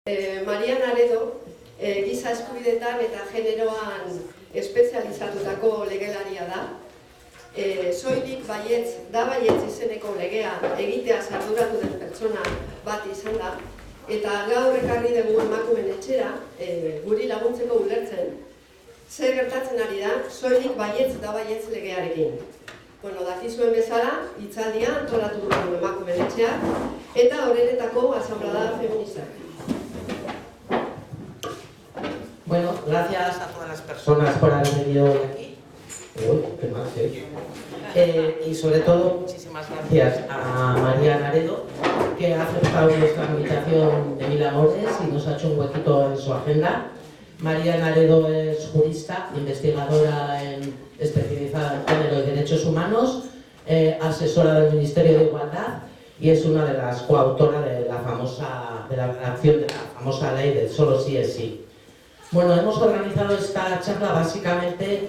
Marian Aredo, giza eskubidetan eta generoan espezializatutako legelaria da. Soilik baietz izeneko legea egiteaz arduratu den pertsona bat izan da, eta gaur ekarri dugu emakumeen etxera, guri laguntzeko ulertzen, zer gertatzen ari da soilik baietz legearekin. Dakizuen bezala, hitzaldia antolatu dugu emakumeen etxea, eta horretako asanblada feministak. Bueno, gracias a todas las personas por haber venido hoy aquí. ¿Qué más, y sobre todo, muchísimas gracias a Marian Aredo, que ha aceptado nuestra invitación de mil amores y nos ha hecho un huequito en su agenda. Marian Aredo es jurista, investigadora especializada en género y derechos humanos, asesora del Ministerio de Igualdad y es una de las coautoras de la redacción de la famosa ley del solo sí es sí. Bueno, hemos organizado esta charla básicamente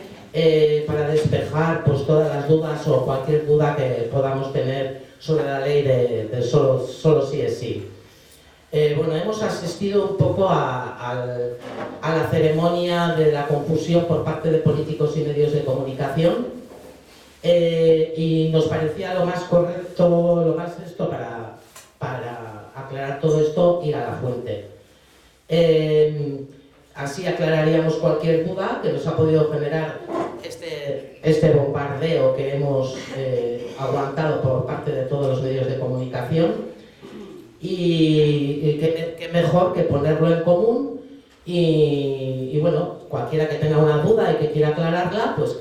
para despejar todas las dudas o cualquier duda que podamos tener sobre la ley de solo sí es sí. Bueno, hemos asistido un poco a la ceremonia de la confusión por parte de políticos y medios de comunicación y nos parecía lo más correcto, lo más esto para aclarar todo esto, ir a la fuente. Así aclararíamos cualquier duda que nos ha podido generar este bombardeo que hemos aguantado por parte de todos los medios de comunicación y que mejor que ponerlo en común y bueno, cualquiera que tenga una duda y que quiera aclararla, pues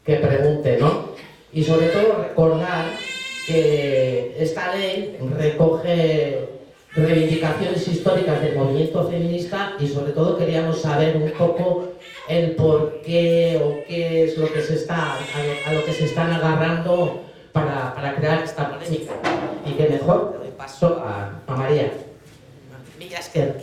que pregunte, ¿no? Y sobre todo recordar que esta ley recoge reivindicaciones históricas del movimiento feminista y sobre todo queríamos saber un poco el por qué o qué es lo que a lo que se están agarrando para crear esta polémica. Y que mejor le doy paso a María. Mila esker.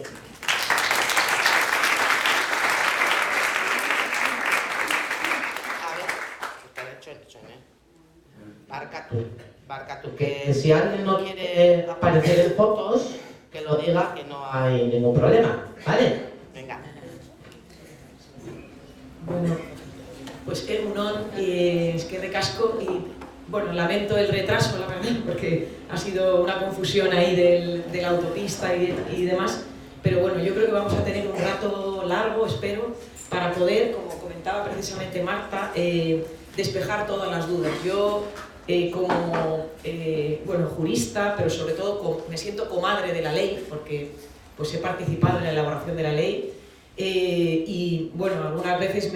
Barkatu, que si alguien no quiere aparecer en fotos, que lo diga, que no hay ningún problema, ¿vale? Venga. Bueno, pues egunon, eskerrik asko y bueno, lamento el retraso, la verdad, porque ha sido una confusión ahí de la autopista y demás, pero bueno, yo creo que vamos a tener un rato largo, espero, para poder, como comentaba precisamente Marta, despejar todas las dudas. Yo como jurista, pero sobre todo me siento comadre de la ley, porque pues he participado en la elaboración de la ley y bueno, algunas veces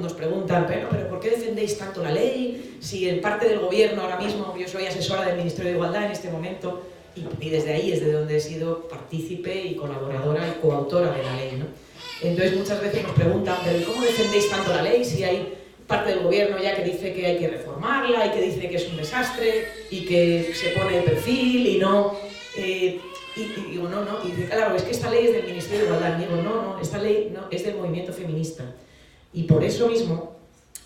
nos preguntan, pero ¿por qué defendéis tanto la ley? Si en parte del gobierno ahora mismo, yo soy asesora del Ministerio de Igualdad en este momento y desde ahí es de donde he sido partícipe y colaboradora y coautora de la ley, ¿no? Entonces muchas veces nos preguntan, ¿pero cómo defendéis tanto la ley si hay parte del gobierno ya que dice que hay que reformarla y que dice que es un desastre y que se pone de perfil y no... y digo, no, y dice, claro, es que esta ley es del Ministerio de Igualdad. Y digo, no, esta ley no, es del movimiento feminista. Y por eso mismo,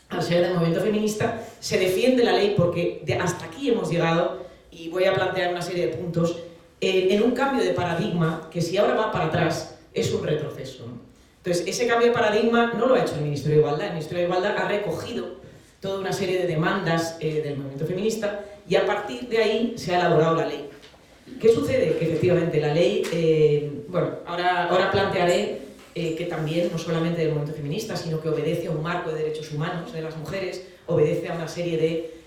al ser del movimiento feminista, se defiende la ley porque hasta aquí hemos llegado y voy a plantear una serie de puntos en un cambio de paradigma que si ahora va para atrás es un retroceso, ¿no? Entonces, ese cambio de paradigma no lo ha hecho el Ministerio de Igualdad. El Ministerio de Igualdad ha recogido toda una serie de demandas del movimiento feminista y a partir de ahí se ha elaborado la ley. ¿Qué sucede? Que efectivamente la ley, ahora plantearé que también, no solamente del movimiento feminista, sino que obedece a un marco de derechos humanos de las mujeres, obedece a una serie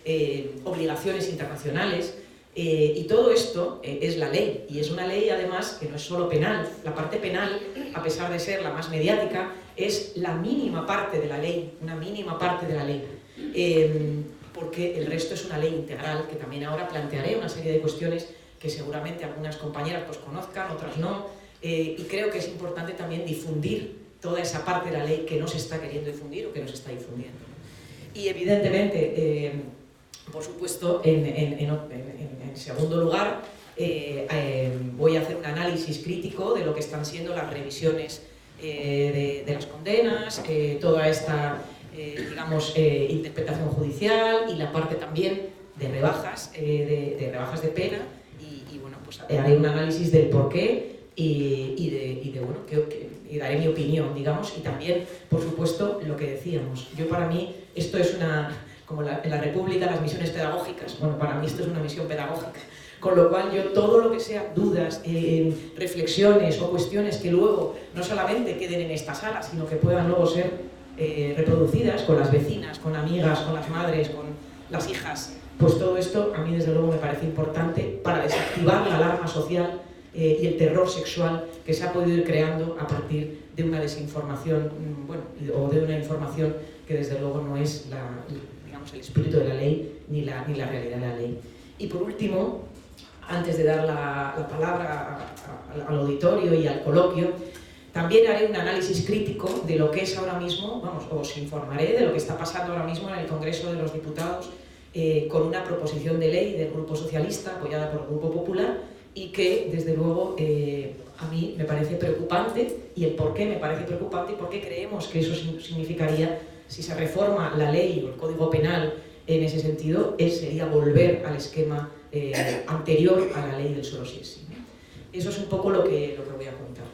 de obligaciones internacionales, y todo esto es la ley, y es una ley además que no es solo penal. La parte penal, a pesar de ser la más mediática, es la mínima parte de la ley, una mínima parte de la ley, porque el resto es una ley integral, que también ahora plantearé una serie de cuestiones que seguramente algunas compañeras pues conozcan, otras no, y creo que es importante también difundir toda esa parte de la ley que no se está queriendo difundir o que no se está difundiendo. Y evidentemente, por supuesto, en segundo lugar, voy a hacer un análisis crítico de lo que están siendo las revisiones de las condenas, toda esta, interpretación judicial y la parte también de rebajas de pena y bueno, pues haré un análisis del por qué bueno, y daré mi opinión, digamos, y también, por supuesto, lo que decíamos. Para mí, esto es como en la República, las misiones pedagógicas, bueno, para mí esto es una misión pedagógica, con lo cual yo todo lo que sea dudas, reflexiones o cuestiones que luego no solamente queden en esta sala, sino que puedan luego ser reproducidas con las vecinas, con amigas, con las madres, con las hijas, pues todo esto a mí desde luego me parece importante para desactivar la alarma social y el terror sexual que se ha podido ir creando a partir de una desinformación, bueno, o de una información que desde luego no es digamos, el espíritu de la ley ni la realidad de la ley. Y por último, antes de dar la palabra al auditorio y al coloquio, también haré un análisis crítico de lo que es ahora mismo, vamos, os informaré de lo que está pasando ahora mismo en el Congreso de los Diputados con una proposición de ley del Grupo Socialista apoyada por el Grupo Popular y que, desde luego, a mí me parece preocupante, y el por qué me parece preocupante y por qué creemos que eso significaría, si se reforma la ley o el Código Penal en ese sentido, sería volver al esquema anterior a la ley del solo sí es sí. Eso es un poco lo que voy a contar.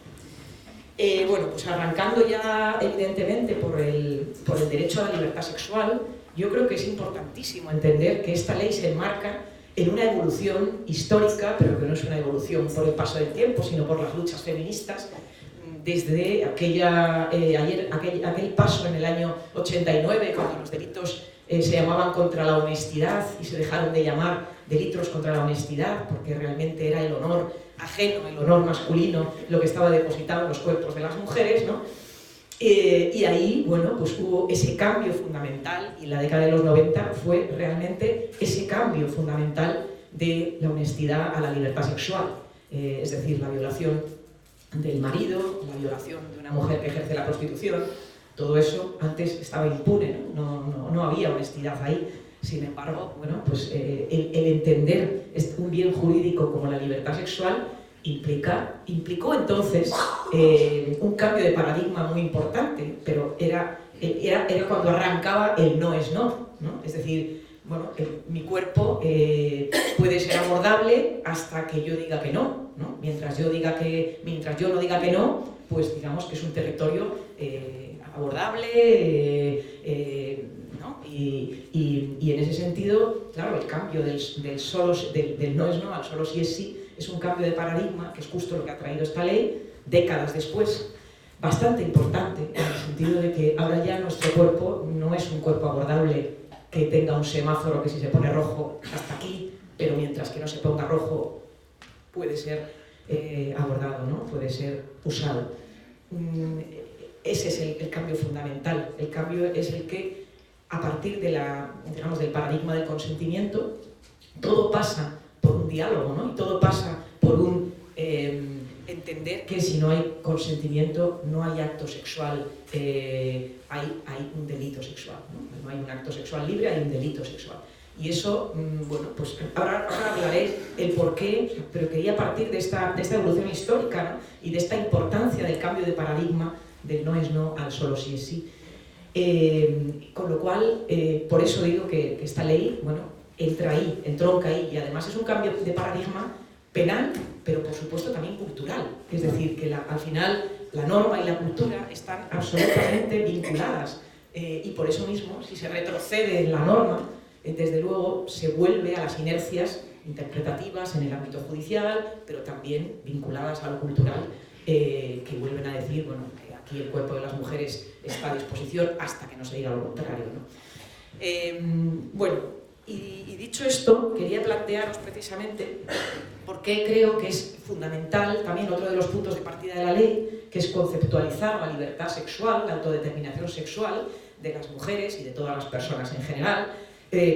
Bueno, pues arrancando ya evidentemente por el derecho a la libertad sexual, yo creo que es importantísimo entender que esta ley se enmarca en una evolución histórica, pero que no es una evolución por el paso del tiempo, sino por las luchas feministas, desde aquel paso en el año 89, cuando los delitos se llamaban contra la honestidad y se dejaron de llamar delitos contra la honestidad, porque realmente era el honor ajeno, el honor masculino, lo que estaba depositado en los cuerpos de las mujeres, ¿no? Y ahí, bueno, pues hubo ese cambio fundamental, y la década de los 90 fue realmente ese cambio fundamental de la honestidad a la libertad sexual, es decir, la violación del marido, la violación de una mujer que ejerce la prostitución, todo eso antes estaba impune, no había honestidad ahí. Sin embargo, bueno, pues el entender un bien jurídico como la libertad sexual implicó entonces un cambio de paradigma muy importante, pero era cuando arrancaba el no es no, ¿no? Es decir, bueno, mi cuerpo puede ser abordable hasta que yo diga que no, ¿no? Mientras yo no diga que no, pues digamos que es un territorio abordable, ¿no? Y en ese sentido, claro, el cambio del no es no al solo sí es sí es un cambio de paradigma, que es justo lo que ha traído esta ley, décadas después, bastante importante, en el sentido de que ahora ya nuestro cuerpo no es un cuerpo abordable que tenga un semáforo que si se pone rojo hasta aquí, pero mientras que no se ponga rojo puede ser abordado, ¿no? Puede ser usado. Ese es el cambio fundamental. El cambio es el que, a partir de del paradigma del consentimiento, todo pasa por un diálogo, ¿no? Y todo pasa por un entender que si no hay consentimiento, no hay acto sexual, hay un delito sexual, ¿no? No hay un acto sexual libre, hay un delito sexual. Y eso, bueno, pues ahora hablaré el porqué, pero quería partir de esta evolución histórica, ¿no? Y de esta importancia del cambio de paradigma del no es no al solo sí es sí. Con lo cual, por eso digo que esta ley, bueno, entronca ahí, y además es un cambio de paradigma penal, pero por supuesto también cultural. Es decir, que al final la norma y la cultura están absolutamente vinculadas, y por eso mismo, si se retrocede en la norma, desde luego se vuelve a las inercias interpretativas en el ámbito judicial, pero también vinculadas a lo cultural, que vuelven a decir, bueno, aquí el cuerpo de las mujeres está a disposición hasta que no se diga lo contrario, ¿no? Bueno, y dicho esto, quería plantearos precisamente por qué creo que es fundamental también otro de los puntos de partida de la ley, que es conceptualizar la libertad sexual, la autodeterminación sexual de las mujeres y de todas las personas en general,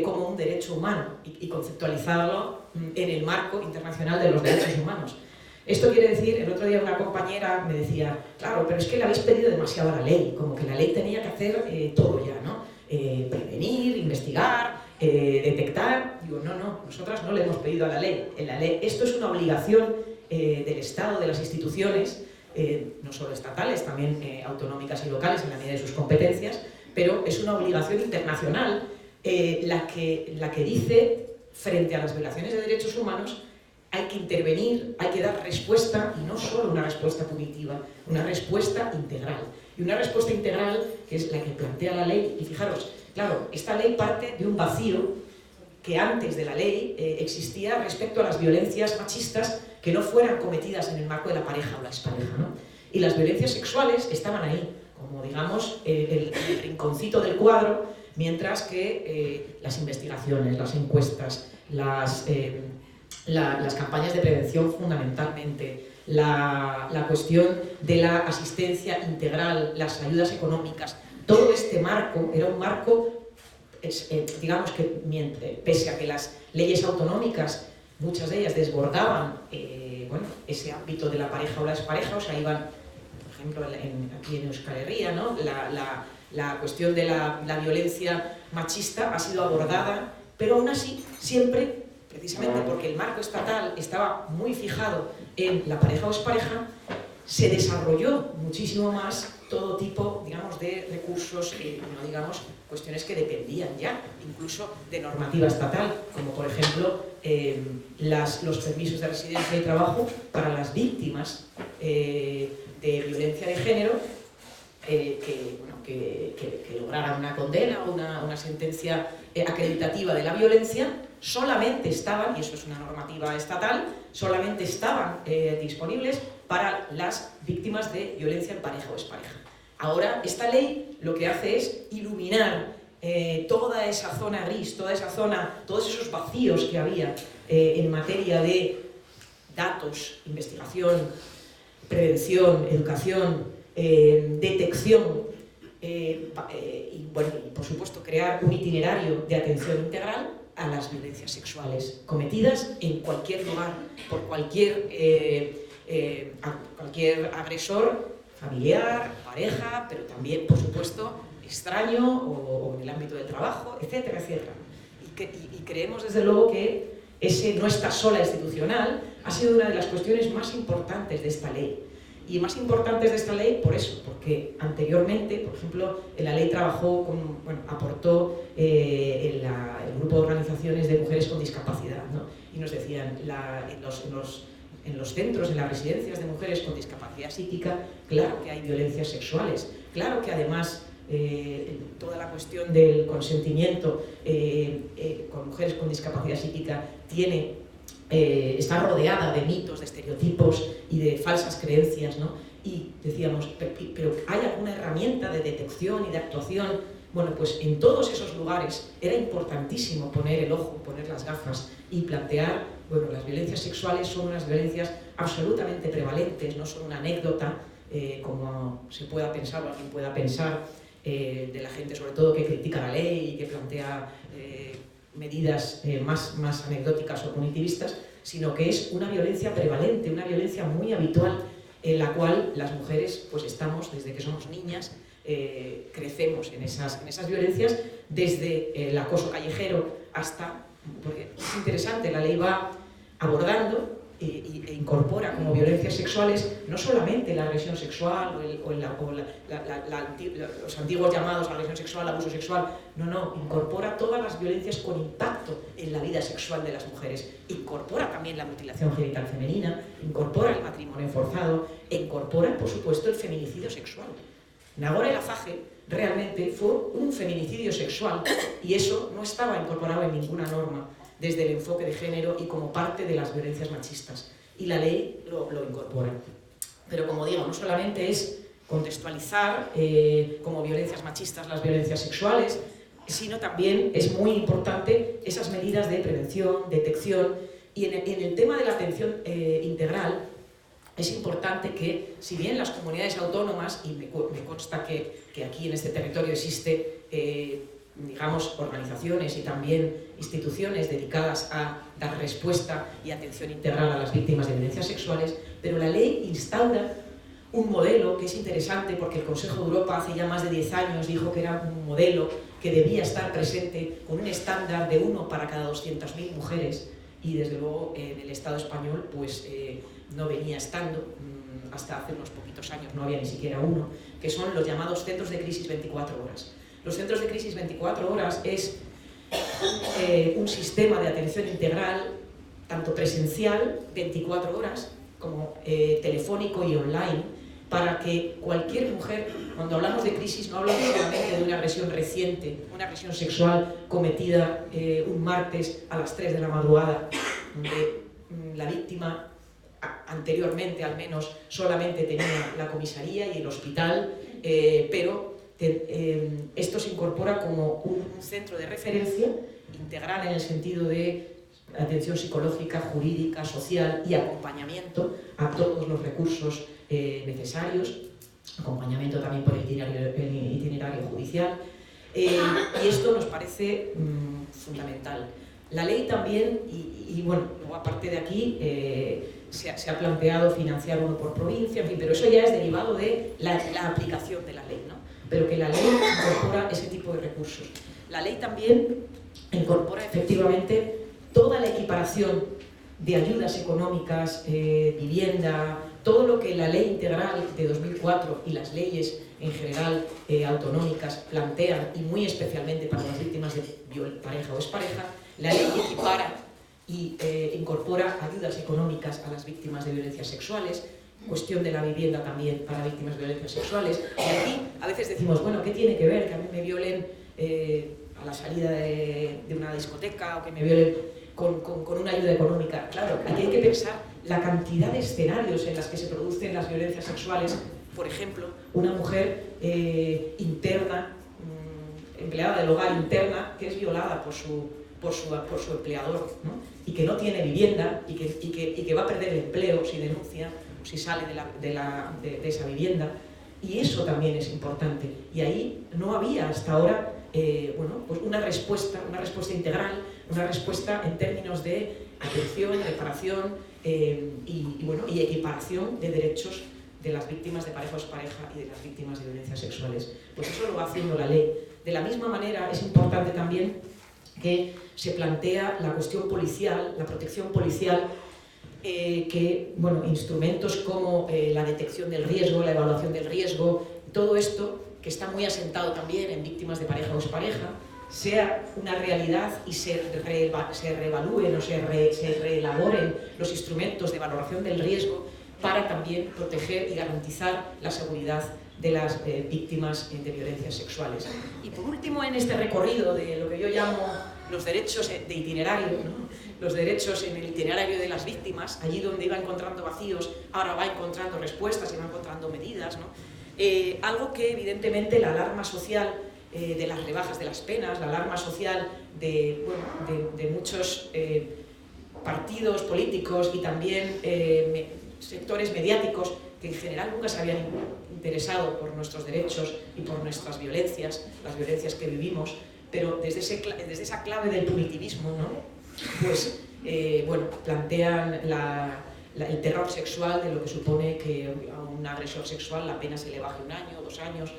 como un derecho humano, y conceptualizarlo en el marco internacional de los derechos humanos. Esto quiere decir, el otro día una compañera me decía, claro, pero es que le habéis pedido demasiado a la ley, como que la ley tenía que hacer todo ya, ¿no? Prevenir, investigar, detectar. Digo, no, nosotras no le hemos pedido a la ley. En la ley esto es una obligación del Estado, de las instituciones, no solo estatales, también autonómicas y locales en la medida de sus competencias, pero es una obligación internacional la que dice, frente a las violaciones de derechos humanos, hay que intervenir, hay que dar respuesta, y no solo una respuesta punitiva, una respuesta integral. Y una respuesta integral que es la que plantea la ley, y fijaros, claro, esta ley parte de un vacío que antes de la ley existía respecto a las violencias machistas que no fueran cometidas en el marco de la pareja o la expareja, ¿no? Y las violencias sexuales estaban ahí, como digamos el rinconcito del cuadro, mientras que las investigaciones, las encuestas, las campañas de prevención fundamentalmente, la cuestión de la asistencia integral, las ayudas económicas, todo este marco era un marco, digamos que pese a que las leyes autonómicas, muchas de ellas desbordaban bueno, ese ámbito de la pareja o la expareja, o sea, iban, por ejemplo, aquí en Euskal Herria, ¿no? La cuestión de la violencia machista ha sido abordada, pero aún así siempre, precisamente porque el marco estatal estaba muy fijado en la pareja o expareja, se desarrolló muchísimo más todo tipo, digamos, de recursos, no digamos, cuestiones que dependían ya, incluso de normativa estatal, como por ejemplo los permisos de residencia y trabajo para las víctimas de violencia de género, que lograran una condena o una sentencia acreditativa de la violencia, solamente estaban, y eso es una normativa estatal, solamente estaban disponibles para las víctimas de violencia en pareja o expareja. Ahora, esta ley lo que hace es iluminar toda esa zona gris, toda esa zona, todos esos vacíos que había en materia de datos, investigación, prevención, educación, detección y, bueno, y por supuesto crear un itinerario de atención integral a las violencias sexuales cometidas en cualquier lugar, por cualquier agresor familiar, pareja, pero también, por supuesto, extraño o en el ámbito del trabajo, etcétera, etcétera. Y creemos, desde luego, que ese no está sola institucional ha sido una de las cuestiones más importantes de esta ley. Y más importantes de esta ley por eso, porque anteriormente, por ejemplo, en la ley trabajó aportó el grupo de organizaciones de mujeres con discapacidad, ¿no? Y nos decían, en los centros, en las residencias de mujeres con discapacidad psíquica, claro que hay violencias sexuales, claro que además toda la cuestión del consentimiento con mujeres con discapacidad psíquica está rodeada de mitos, de estereotipos y de falsas creencias, ¿no? Y decíamos, pero ¿hay alguna herramienta de detección y de actuación? Bueno, pues en todos esos lugares era importantísimo poner el ojo, poner las gafas y plantear, bueno, las violencias sexuales son unas violencias absolutamente prevalentes, no son una anécdota, como se pueda pensar o alguien pueda pensar, de la gente sobre todo que critica la ley y que plantea medidas más anecdóticas o punitivistas, sino que es una violencia prevalente, una violencia muy habitual en la cual las mujeres pues estamos, desde que somos niñas, crecemos en esas violencias, desde el acoso callejero hasta, porque es interesante, la ley va abordando e incorpora como violencias sexuales no solamente la agresión sexual los antiguos llamados agresión sexual, abuso sexual, no, incorpora todas las violencias con impacto en la vida sexual de las mujeres, incorpora también la mutilación genital femenina, incorpora el matrimonio forzado, e incorpora, por supuesto, el feminicidio sexual. Nagore Laffage realmente fue un feminicidio sexual y eso no estaba incorporado en ninguna norma desde el enfoque de género y como parte de las violencias machistas. Y la ley lo incorpora. Pero como digo, no solamente es contextualizar como violencias machistas las violencias sexuales, sino también es muy importante esas medidas de prevención, detección, y en el tema de la atención integral es importante que, si bien las comunidades autónomas, y me consta que aquí en este territorio existe digamos, organizaciones y también instituciones dedicadas a dar respuesta y atención integral a las víctimas de violencias sexuales, pero la ley instaura un modelo que es interesante porque el Consejo de Europa hace ya más de 10 años dijo que era un modelo que debía estar presente con un estándar de 1 para cada 200.000 mujeres y desde luego en el Estado español pues no venía estando, hasta hace unos poquitos años no había ni siquiera uno, que son los llamados centros de crisis 24 horas. Los centros de crisis 24 horas es un sistema de atención integral tanto presencial, 24 horas, como telefónico y online, para que cualquier mujer, cuando hablamos de crisis, no hablamos solamente de una agresión reciente, una agresión sexual cometida un martes a las 3 de la madrugada, donde la víctima anteriormente al menos solamente tenía la comisaría y el hospital, pero esto se incorpora como un centro de referencia integral en el sentido de atención psicológica, jurídica, social y acompañamiento a todos los recursos necesarios, acompañamiento también por el itinerario judicial, y esto nos parece fundamental. La ley también, y bueno, luego aparte de aquí, se ha planteado financiar uno por provincia, en fin, pero eso ya es derivado de la aplicación de la ley, ¿no? Pero que la ley incorpora ese tipo de recursos. La ley también incorpora efectivamente toda la equiparación de ayudas económicas, vivienda, todo lo que la ley integral de 2004 y las leyes en general autonómicas plantean, y muy especialmente para las víctimas de pareja o expareja, la ley equipara y incorpora ayudas económicas a las víctimas de violencias sexuales, cuestión de la vivienda también para víctimas de violencias sexuales. Y aquí a veces decimos, bueno, ¿qué tiene que ver que a mí me violen a la salida de una discoteca o que me violen con una ayuda económica? Claro, aquí hay que pensar la cantidad de escenarios en las que se producen las violencias sexuales. Por ejemplo, una mujer interna, empleada del hogar interna, que es violada por su empleador, ¿no? Y que no tiene vivienda y que va a perder el empleo si denuncia o si sale de esa vivienda. Y eso también es importante. Y ahí no había hasta ahora bueno, pues una respuesta integral, una respuesta en términos de atención, reparación y equiparación de derechos de las víctimas de pareja o expareja y de las víctimas de violencias sexuales. Pues eso lo va haciendo la ley. De la misma manera es importante también que se plantea la cuestión policial, la protección policial, que, bueno, instrumentos como la detección del riesgo, la evaluación del riesgo, todo esto que está muy asentado también en víctimas de pareja o expareja, sea una realidad y se reevalúen o se reelaboren los instrumentos de valoración del riesgo para también proteger y garantizar la seguridad de las víctimas de violencias sexuales. Y por último, en este recorrido de lo que yo llamo los derechos de itinerario, ¿no? Los derechos en el itinerario de las víctimas, allí donde iba encontrando vacíos, ahora va encontrando respuestas y va encontrando medidas, ¿no? Algo que evidentemente la alarma social de las rebajas de las penas, la alarma social de muchos partidos políticos y también sectores mediáticos que en general nunca se habían interesado por nuestros derechos y por nuestras violencias, las violencias que vivimos, pero desde esa clave del punitivismo, ¿no? Pues bueno, plantean el terror sexual de lo que supone que a un agresor sexual la pena se le baje 1 año, 2 años,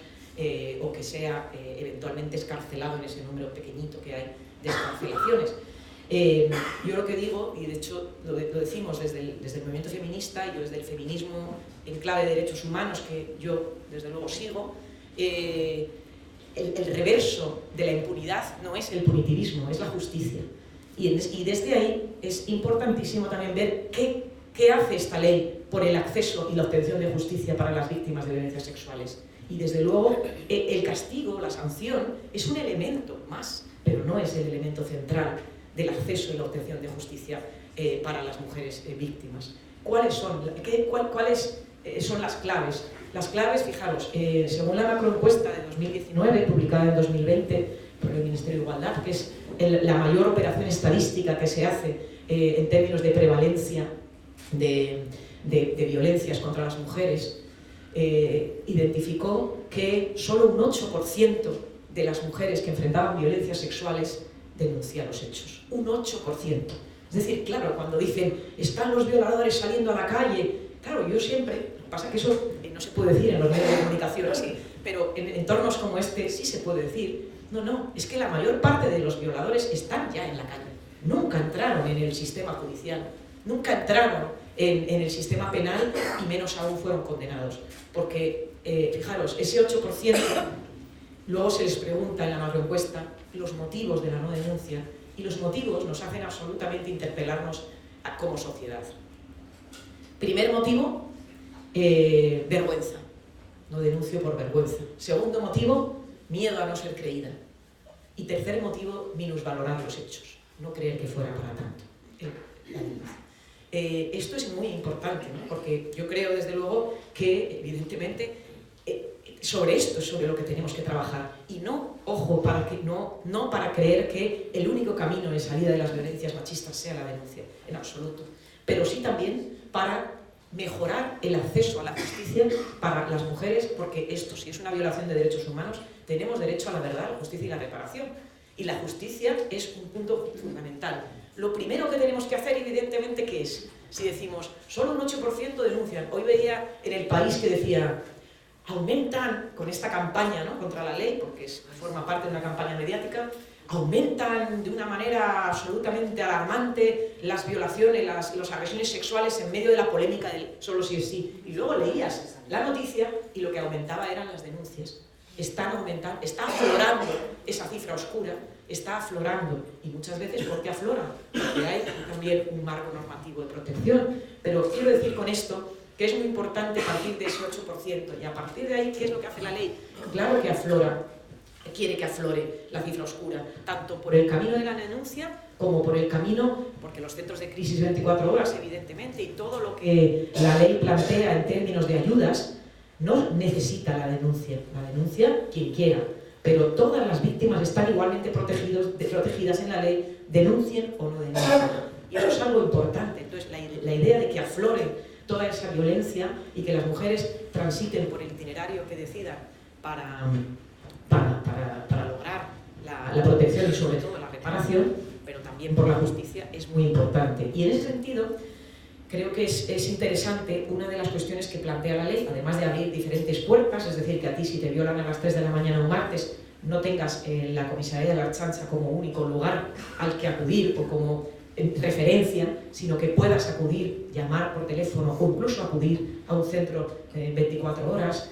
o que sea eventualmente escarcelado en ese número pequeñito que hay de escarcelaciones. Yo lo que digo, y de hecho lo decimos desde el movimiento feminista y desde el feminismo en clave de derechos humanos, que yo desde luego sigo, el reverso de la impunidad no es el punitivismo, es la justicia. Y desde ahí es importantísimo también ver qué hace esta ley por el acceso y la obtención de justicia para las víctimas de violencias sexuales. Y desde luego el castigo, la sanción, es un elemento más, pero no es el elemento central del acceso y la obtención de justicia para las mujeres víctimas. ¿Cuáles son las claves? Las claves, fijaros, según la macroencuesta de 2019, publicada en 2020 por el Ministerio de Igualdad, que es la mayor operación estadística que se hace en términos de prevalencia de violencias contra las mujeres, identificó que solo un 8% de las mujeres que enfrentaban violencias sexuales denuncian los hechos. Un 8%. Es decir, claro, cuando dicen están los violadores saliendo a la calle, claro, yo siempre, pasa que eso no se puede decir en los medios de comunicación así, pero en entornos como este sí se puede decir. No, es que la mayor parte de los violadores están ya en la calle. Nunca entraron en el sistema judicial, nunca entraron en el sistema penal y menos aún fueron condenados. Porque, fijaros, ese 8%, luego se les pregunta en la macroencuesta los motivos de la no denuncia, y los motivos nos hacen absolutamente interpelarnos como sociedad. Primer motivo, vergüenza. No denuncio por vergüenza. Segundo motivo, miedo a no ser creída. Y tercer motivo, minusvalorar los hechos. No creer que fuera para tanto. La denuncia. Esto es muy importante, ¿no? Porque yo creo, desde luego, que evidentemente sobre esto es sobre lo que tenemos que trabajar. Y no, ojo, no para creer que el único camino de salida de las violencias machistas sea la denuncia, en absoluto. Pero sí también para mejorar el acceso a la justicia para las mujeres, porque esto, si es una violación de derechos humanos, tenemos derecho a la verdad, la justicia y la reparación. Y la justicia es un punto fundamental. Lo primero que tenemos que hacer, evidentemente, ¿qué es? Si decimos, solo un 8% denuncian. Hoy veía en El País que decía, aumentan, con esta campaña, ¿no?, contra la ley, porque forma parte de una campaña mediática, aumentan de una manera absolutamente alarmante las violaciones, las agresiones sexuales en medio de la polémica del solo sí es sí. Y luego leías la noticia y lo que aumentaba eran las denuncias. Están aumentando, está aflorando esa cifra oscura, está aflorando. Y muchas veces, ¿por qué aflora? Porque hay también un marco normativo de protección. Pero quiero decir con esto que es muy importante partir de ese 8%. Y a partir de ahí, ¿qué es lo que hace la ley? Claro que aflora, quiere que aflore la cifra oscura, tanto por el camino de la denuncia como por el camino, porque los centros de crisis 24 horas, evidentemente, y todo lo que la ley plantea en términos de ayudas, no necesita la denuncia quien quiera, pero todas las víctimas están igualmente protegidas en la ley, denuncien o no denuncien. Y eso es algo importante. Entonces, la idea de que aflore toda esa violencia y que las mujeres transiten por el itinerario que decidan para lograr la protección y sobre todo la reparación, pero también por la justicia, es muy importante. Y en ese sentido, creo que es interesante una de las cuestiones que plantea la ley, además de abrir diferentes puertas, es decir, que a ti si te violan a las 3 de la mañana un martes, no tengas la comisaría de la Ertzaintza como único lugar al que acudir o como referencia, sino que puedas acudir, llamar por teléfono o incluso acudir a un centro 24 horas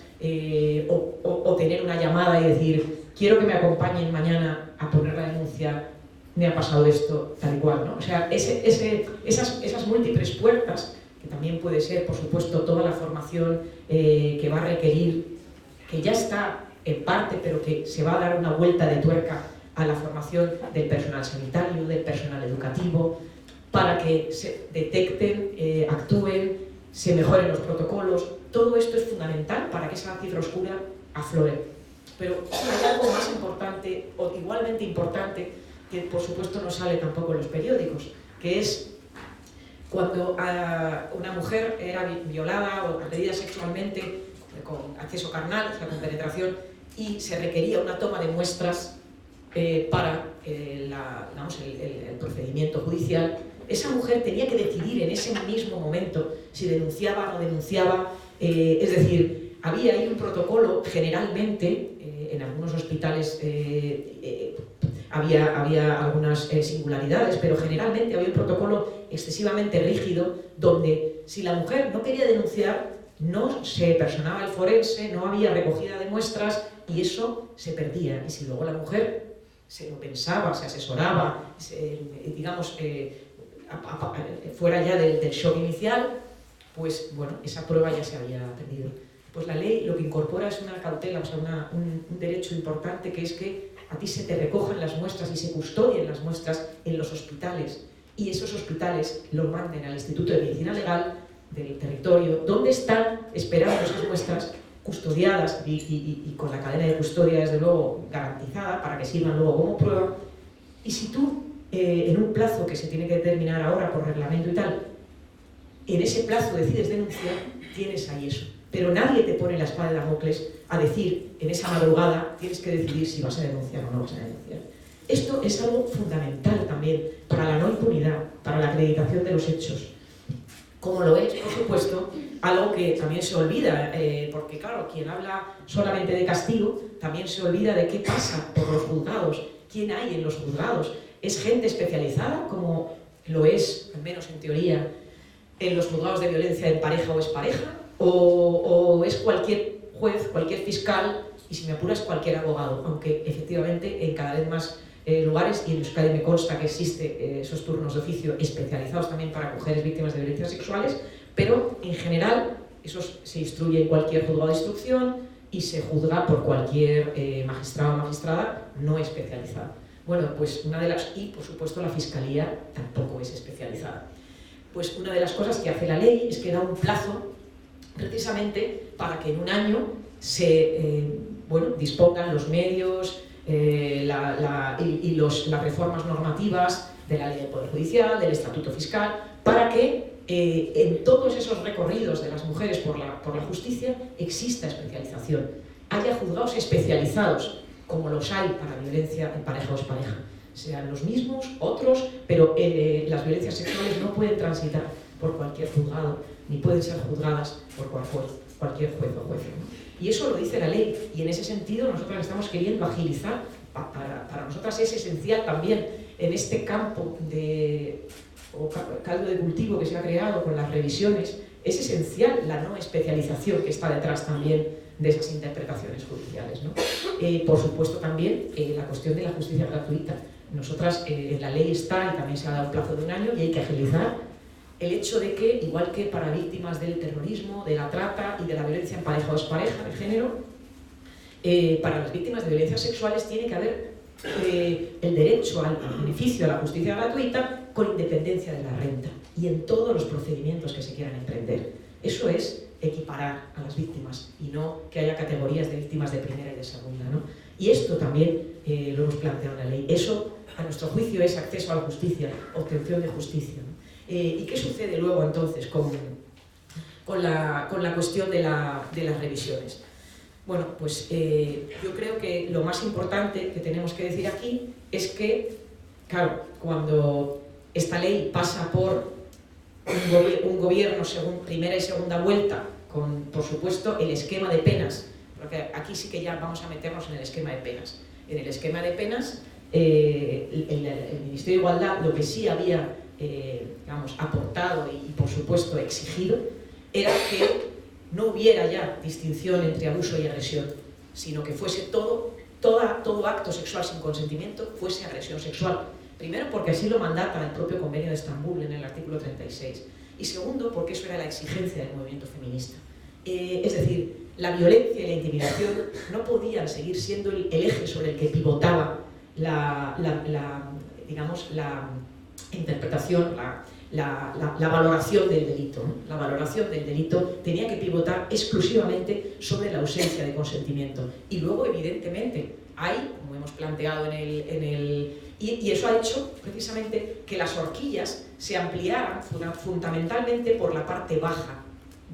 o tener una llamada y decir, quiero que me acompañen mañana a poner la denuncia, me ha pasado esto, tal y cual, ¿no? O sea, esas múltiples puertas, que también puede ser, por supuesto, toda la formación que va a requerir, que ya está en parte, pero que se va a dar una vuelta de tuerca a la formación del personal sanitario, del personal educativo, para que se detecten, actúen, se mejoren los protocolos. Todo esto es fundamental para que esa cifra oscura aflore. Pero hay algo más importante, o igualmente importante, que por supuesto no sale tampoco en los periódicos, que es cuando una mujer era violada o agredida sexualmente con acceso carnal, o sea, con penetración, y se requería una toma de muestras para el procedimiento judicial. Esa mujer tenía que decidir en ese mismo momento si denunciaba o no denunciaba, es decir, había ahí un protocolo, generalmente, en algunos hospitales había algunas singularidades, pero generalmente había un protocolo excesivamente rígido, donde si la mujer no quería denunciar, no se personaba el forense, no había recogida de muestras, y eso se perdía. Y si luego la mujer se lo pensaba, se asesoraba, fuera ya del shock inicial, pues bueno, esa prueba ya se había perdido. Pues la ley lo que incorpora es una cautela, o sea, un derecho importante, que es que a ti se te recojan las muestras y se custodien las muestras en los hospitales, y esos hospitales lo manden al Instituto de Medicina Legal del territorio, donde están esperando esas muestras custodiadas y con la cadena de custodia, desde luego, garantizada para que sirvan luego como prueba. Y si tú, en un plazo que se tiene que determinar ahora por reglamento y tal, en ese plazo decides denunciar, tienes ahí eso. Pero nadie te pone la espada de Damocles a decir, en esa madrugada, tienes que decidir si vas a denunciar o no vas a denunciar. Esto es algo fundamental también para la no impunidad, para la acreditación de los hechos. Como lo es, por supuesto, algo que también se olvida, porque claro, quien habla solamente de castigo, también se olvida de qué pasa por los juzgados, quién hay en los juzgados. ¿Es gente especializada, como lo es, al menos en teoría, en los juzgados de violencia en pareja o expareja? ¿O es cualquier juez, cualquier fiscal, y si me apuras, cualquier abogado? Aunque efectivamente en cada vez más lugares, y en Euskadi me consta que existe esos turnos de oficio especializados también para mujeres víctimas de violencias sexuales, pero en general eso se instruye en cualquier juzgado de instrucción y se juzga por cualquier magistrado o magistrada no especializada. Bueno, pues y por supuesto la Fiscalía tampoco es especializada. Pues una de las cosas que hace la ley es que da un plazo precisamente para que en un año se dispongan los medios las reformas normativas de la Ley del Poder Judicial, del Estatuto Fiscal, para que en todos esos recorridos de las mujeres por la justicia exista especialización. Haya juzgados especializados, como los hay para violencia en pareja o expareja. Sean los mismos, otros, pero las violencias sexuales no pueden transitar por cualquier juzgado, ni pueden ser juzgadas por cualquier juez o jueza, ¿no? Y eso lo dice la ley, y en ese sentido nosotros estamos queriendo agilizar. Para nosotras es esencial también en este campo o caldo de cultivo que se ha creado con las revisiones, es esencial la no especialización que está detrás también de esas interpretaciones judiciales, ¿no? Por supuesto también la cuestión de la justicia gratuita. Nosotras, en la ley está, y también se ha dado un plazo de un año, y hay que agilizar el hecho de que, igual que para víctimas del terrorismo, de la trata y de la violencia en pareja o expareja, de género, para las víctimas de violencias sexuales tiene que haber el derecho al beneficio de la justicia gratuita con independencia de la renta y en todos los procedimientos que se quieran emprender. Eso es equiparar a las víctimas y no que haya categorías de víctimas de primera y de segunda, ¿no? Y esto también lo hemos planteado en la ley. Eso, a nuestro juicio, es acceso a la justicia, obtención de justicia, ¿no? ¿Y qué sucede luego entonces con la cuestión de las revisiones? Bueno, pues yo creo que lo más importante que tenemos que decir aquí es que, claro, cuando esta ley pasa por un gobierno según primera y segunda vuelta, con, por supuesto, el esquema de penas, porque aquí sí que ya vamos a meternos en el esquema de penas. En el esquema de penas, el Ministerio de Igualdad lo que sí había aportado y, por supuesto, exigido, era que no hubiera ya distinción entre abuso y agresión, sino que fuese todo acto sexual sin consentimiento fuese agresión sexual. Primero, porque así lo mandata el propio Convenio de Estambul en el artículo 36. Y segundo, porque eso era la exigencia del movimiento feminista. Es decir, la violencia y la intimidación no podían seguir siendo el eje sobre el que pivotaba la interpretación, la valoración del delito, ¿no? La valoración del delito tenía que pivotar exclusivamente sobre la ausencia de consentimiento. Y luego, evidentemente, hay, como hemos planteado y eso ha hecho precisamente que las horquillas se ampliaran fundamentalmente por la parte baja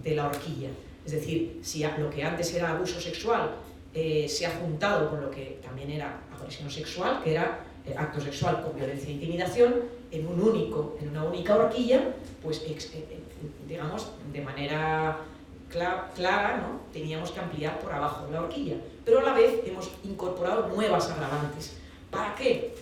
de la horquilla. Es decir, si lo que antes era abuso sexual se ha juntado con lo que también era agresión sexual, que era acto sexual con violencia e intimidación, en una única horquilla, pues digamos, de manera clara, ¿no? Teníamos que ampliar por abajo de la horquilla, pero a la vez hemos incorporado nuevas agravantes. ¿Para qué?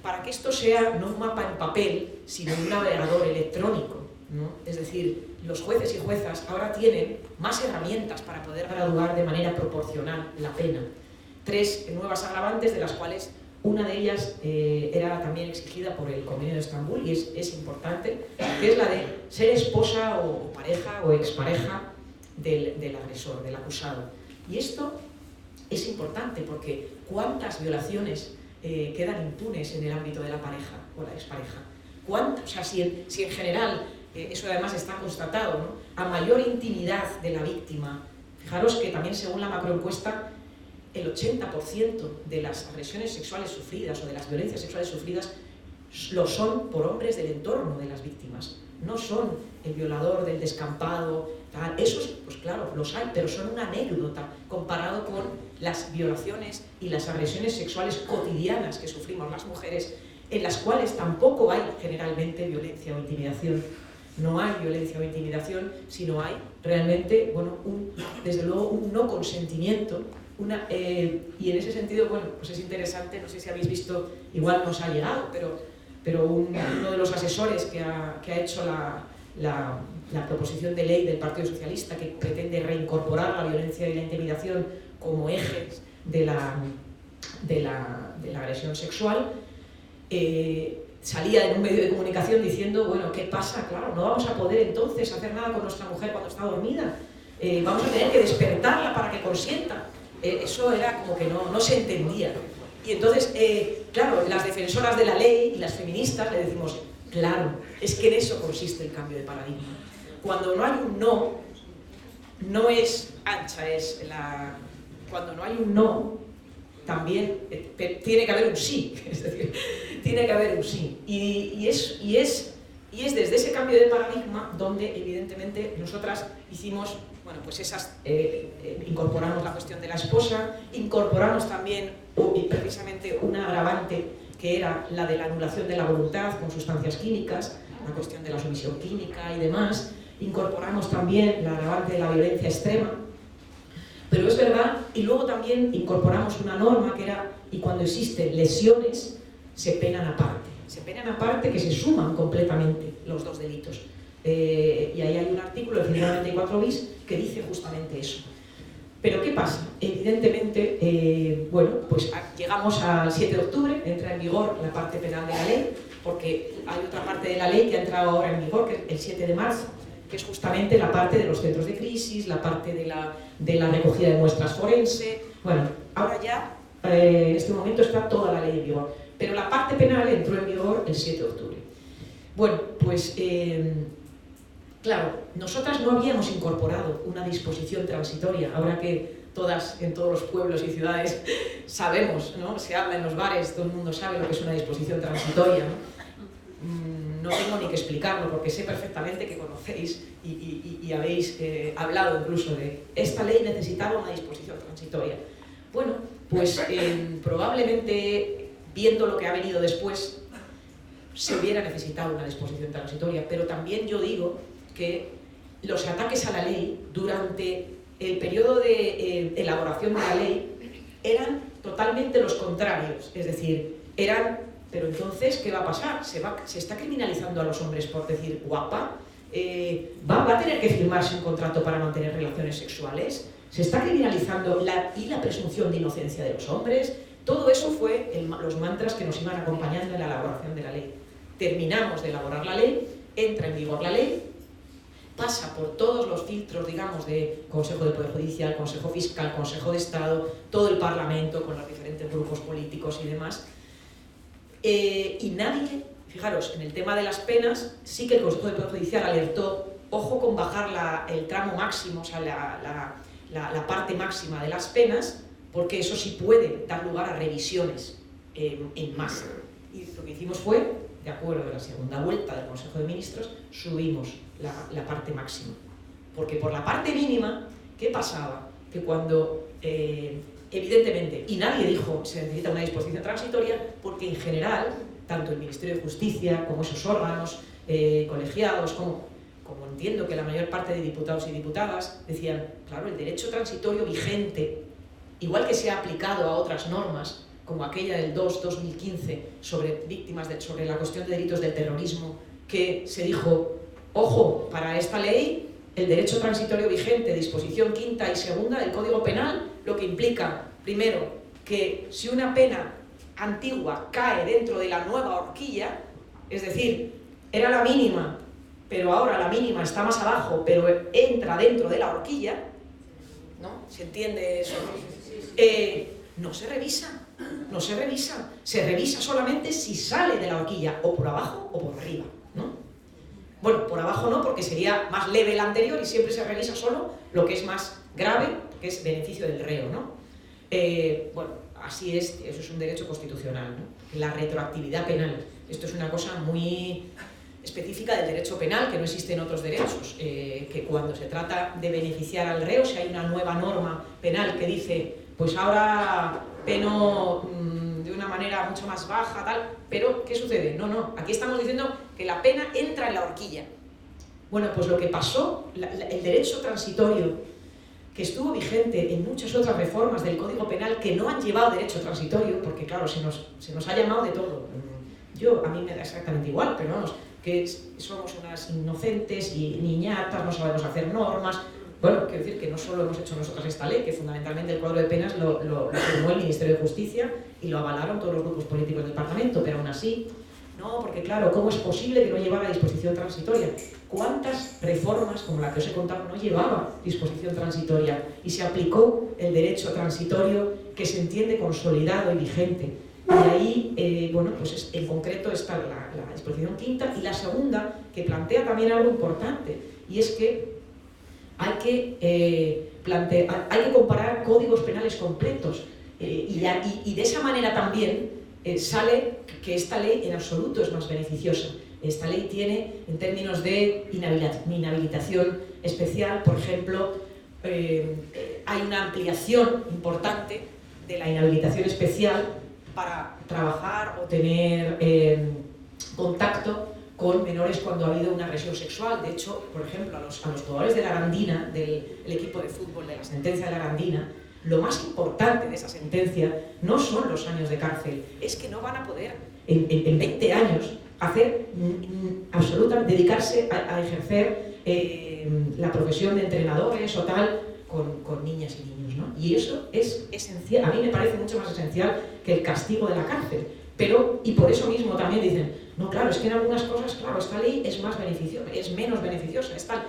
Para que esto sea no un mapa en papel, sino un navegador electrónico, ¿no? Es decir, los jueces y juezas ahora tienen más herramientas para poder graduar de manera proporcional la pena. 3 nuevas agravantes, de las cuales una de ellas era también exigida por el Convenio de Estambul y es importante, que es la de ser esposa o pareja o expareja del agresor, del acusado. Y esto es importante porque ¿cuántas violaciones quedan impunes en el ámbito de la pareja o la expareja? ¿Cuántas? O sea, si en general, eso además está constatado, ¿no? A mayor intimidad de la víctima, fijaros que también según la macroencuesta, el 80% de las agresiones sexuales sufridas o de las violencias sexuales sufridas lo son por hombres del entorno de las víctimas. No son el violador del descampado, tal. Esos, pues claro, los hay, pero son una anécdota comparado con las violaciones y las agresiones sexuales cotidianas que sufrimos las mujeres, en las cuales tampoco hay generalmente violencia o intimidación. No hay violencia o intimidación, sino hay realmente, bueno, desde luego un no consentimiento. Y en ese sentido, bueno, pues es interesante, no sé si habéis visto, igual nos ha llegado, pero uno de los asesores que ha hecho la proposición de ley del Partido Socialista, que pretende reincorporar la violencia y la intimidación como ejes de la de la agresión sexual, salía en un medio de comunicación diciendo, bueno, ¿qué pasa? Claro, no vamos a poder entonces hacer nada con nuestra mujer cuando está dormida, vamos a tener que despertarla para que consienta. Eso era como que no se entendía. Y entonces, claro, las defensoras de la ley y las feministas le decimos, claro, es que en eso consiste el cambio de paradigma. Cuando no hay un no, no es ancha, es la... Cuando no hay un no, también tiene que haber un sí, es decir, tiene que haber un sí. Y es desde ese cambio de paradigma donde, evidentemente, nosotras hicimos, bueno, pues incorporamos la cuestión de la esposa, incorporamos también precisamente un agravante que era la de la anulación de la voluntad con sustancias químicas, la cuestión de la sumisión química y demás, incorporamos también la agravante de la violencia extrema, pero es verdad, y luego también incorporamos una norma que era, y cuando existen lesiones, se penan aparte que se suman completamente los dos delitos. Y ahí hay un artículo, el 194 bis, que dice justamente eso. Pero ¿qué pasa? Evidentemente, bueno, pues llegamos al 7 de octubre, entra en vigor la parte penal de la ley, porque hay otra parte de la ley que ha entrado ahora en vigor, que es el 7 de marzo, que es justamente la parte de los centros de crisis, la parte de la recogida de muestras forense. Bueno, ahora ya, en este momento está toda la ley en vigor, pero la parte penal entró en vigor el 7 de octubre. Bueno, pues, claro, nosotras no habíamos incorporado una disposición transitoria, ahora que todas, en todos los pueblos y ciudades, sabemos, ¿no? Se habla en los bares, todo el mundo sabe lo que es una disposición transitoria, ¿no? No tengo ni que explicarlo porque sé perfectamente que conocéis y habéis hablado incluso de esta ley necesitaba una disposición transitoria. Bueno, pues probablemente viendo lo que ha venido después se hubiera necesitado una disposición transitoria, pero también yo digo que los ataques a la ley durante el periodo de elaboración de la ley eran totalmente los contrarios, es decir, eran... Pero entonces, ¿qué va a pasar? Se está criminalizando a los hombres por decir guapa, va a tener que firmarse un contrato para mantener relaciones sexuales, se está criminalizando la presunción de inocencia de los hombres. Todo eso fue los mantras que nos iban acompañando en la elaboración de la ley. Terminamos de elaborar la ley, entra en vigor la ley, pasa por todos los filtros, digamos, de Consejo de Poder Judicial, Consejo Fiscal, Consejo de Estado, todo el Parlamento con los diferentes grupos políticos y demás. Y nadie, fijaros, en el tema de las penas, sí que el Consejo de Poder Judicial alertó, ojo con bajar el tramo máximo, o sea, la parte máxima de las penas, porque eso sí puede dar lugar a revisiones en masa. Y lo que hicimos fue, de acuerdo a la segunda vuelta del Consejo de Ministros, subimos la parte máxima. Porque por la parte mínima, ¿qué pasaba? Que cuando... evidentemente, y nadie dijo se necesita una disposición transitoria, porque en general, tanto el Ministerio de Justicia como esos órganos colegiados, como entiendo que la mayor parte de diputados y diputadas decían, claro, el derecho transitorio vigente, igual que se ha aplicado a otras normas, como aquella del 2/2015 sobre la cuestión de delitos del terrorismo, que se dijo, ojo, para esta ley el derecho transitorio vigente, disposición quinta y segunda del Código Penal, lo que implica, primero, que si una pena antigua cae dentro de la nueva horquilla, es decir, era la mínima, pero ahora la mínima está más abajo, pero entra dentro de la horquilla, ¿no? ¿Se entiende eso? No se revisa, se revisa solamente si sale de la horquilla, o por abajo o por arriba, ¿no? Bueno, por abajo no, porque sería más leve el anterior y siempre se revisa solo lo que es más grave, que es beneficio del reo, ¿no? Bueno, así es, eso es un derecho constitucional, ¿no? La retroactividad penal, esto es una cosa muy específica del derecho penal, que no existe en otros derechos, que cuando se trata de beneficiar al reo, si hay una nueva norma penal que dice, pues ahora peno de una manera mucho más baja, tal, pero ¿qué sucede? No, aquí estamos diciendo que la pena entra en la horquilla. Bueno, pues lo que pasó, el derecho transitorio, que estuvo vigente en muchas otras reformas del Código Penal que no han llevado derecho transitorio, porque claro, se nos ha llamado de todo. A mí me da exactamente igual, pero vamos, que somos unas inocentes y niñatas, no sabemos hacer normas. bueno, quiero decir que no solo hemos hecho nosotras esta ley, que fundamentalmente el cuadro de penas lo firmó el Ministerio de Justicia y lo avalaron todos los grupos políticos del Parlamento, pero aún así, no, porque claro, ¿cómo es posible que no llevara disposición transitoria? ¿Cuántas reformas, como la que os he contado, no llevaba disposición transitoria y se aplicó el derecho transitorio que se entiende consolidado y vigente? Y ahí, bueno, pues en concreto está la disposición quinta y la segunda, que plantea también algo importante, y es que hay que comparar códigos penales completos y de esa manera también sale que esta ley en absoluto es más beneficiosa. Esta ley tiene, en términos de inhabilitación especial, por ejemplo, hay una ampliación importante de la inhabilitación especial para trabajar o tener contacto con menores cuando ha habido una agresión sexual. De hecho, por ejemplo, a los jugadores de la Arandina, del equipo de fútbol de la sentencia de la Arandina, lo más importante de esa sentencia no son los años de cárcel, es que no van a poder en 20 años dedicarse a ejercer la profesión de entrenadores o tal con niñas y niños, ¿no? Y eso es esencial, a mí me parece mucho más esencial que el castigo de la cárcel. Y por eso mismo también dicen, no, claro, es que en algunas cosas, claro, esta ley es menos beneficiosa, es tal.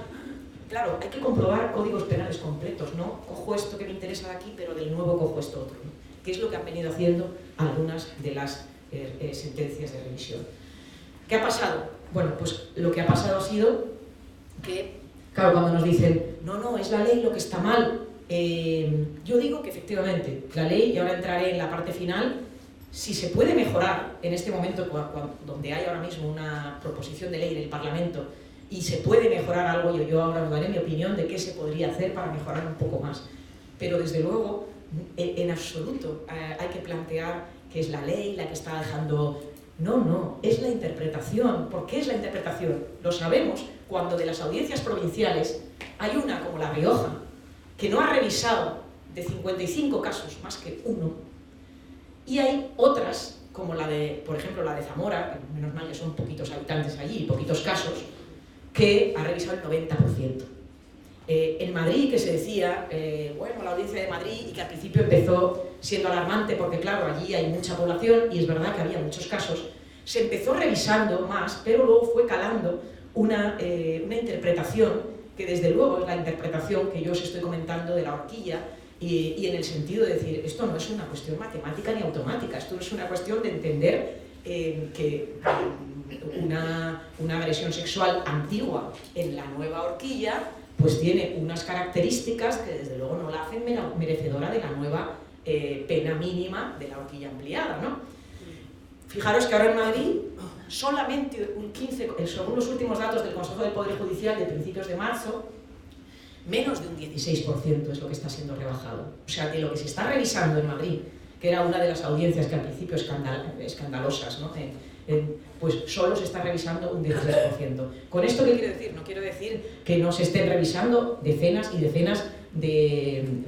Claro, hay que comprobar códigos penales completos, ¿no? Cojo esto que me interesa de aquí, pero del nuevo cojo esto otro, ¿no? Que es lo que han venido haciendo algunas de las sentencias de revisión. ¿Qué ha pasado? Bueno, pues lo que ha pasado ha sido que, claro, cuando nos dicen, no, es la ley lo que está mal, yo digo que efectivamente, la ley, y ahora entraré en la parte final, si se puede mejorar en este momento, donde hay ahora mismo una proposición de ley en el Parlamento, y se puede mejorar algo, yo ahora os daré mi opinión de qué se podría hacer para mejorar un poco más. Pero desde luego, en absoluto, hay que plantear que es la ley la que está dejando... No, es la interpretación. ¿Por qué es la interpretación? Lo sabemos cuando de las audiencias provinciales hay una, como La Rioja, que no ha revisado de 55 casos más que uno, y hay otras, como la de, por ejemplo, la de Zamora, que menos mal que son poquitos habitantes allí, poquitos casos, que ha revisado el 90%. En Madrid, que se decía, bueno, la audiencia de Madrid, y que al principio empezó siendo alarmante porque, claro, allí hay mucha población y es verdad que había muchos casos, se empezó revisando más, pero luego fue calando una interpretación que desde luego es la interpretación que yo os estoy comentando de la horquilla y en el sentido de decir, esto no es una cuestión matemática ni automática, esto es una cuestión de entender que una agresión sexual antigua en la nueva horquilla pues tiene unas características que desde luego no la hacen merecedora de la nueva pena mínima de la horquilla ampliada, ¿no? Fijaros que ahora en Madrid solamente un 15%, según los últimos datos del Consejo del Poder Judicial de principios de marzo, menos de un 16% es lo que está siendo rebajado. O sea, de lo que se está revisando en Madrid, que era una de las audiencias que al principio escandalosas, ¿no? Pues solo se está revisando un 16%. ¿Con esto qué quiero decir? No quiero decir que no se estén revisando decenas y decenas de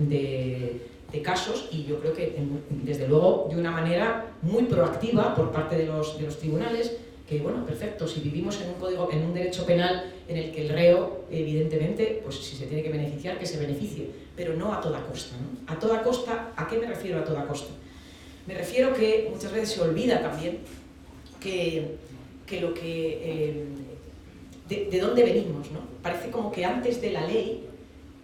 casos, y yo creo que desde luego de una manera muy proactiva por parte de los tribunales, que bueno, perfecto, si vivimos en un derecho penal en el que el reo, evidentemente, pues si se tiene que beneficiar, que se beneficie, pero no a toda costa, ¿no? A toda costa, ¿a qué me refiero a toda costa? Me refiero que muchas veces se olvida también que de dónde venimos, ¿no? Parece como que antes de la ley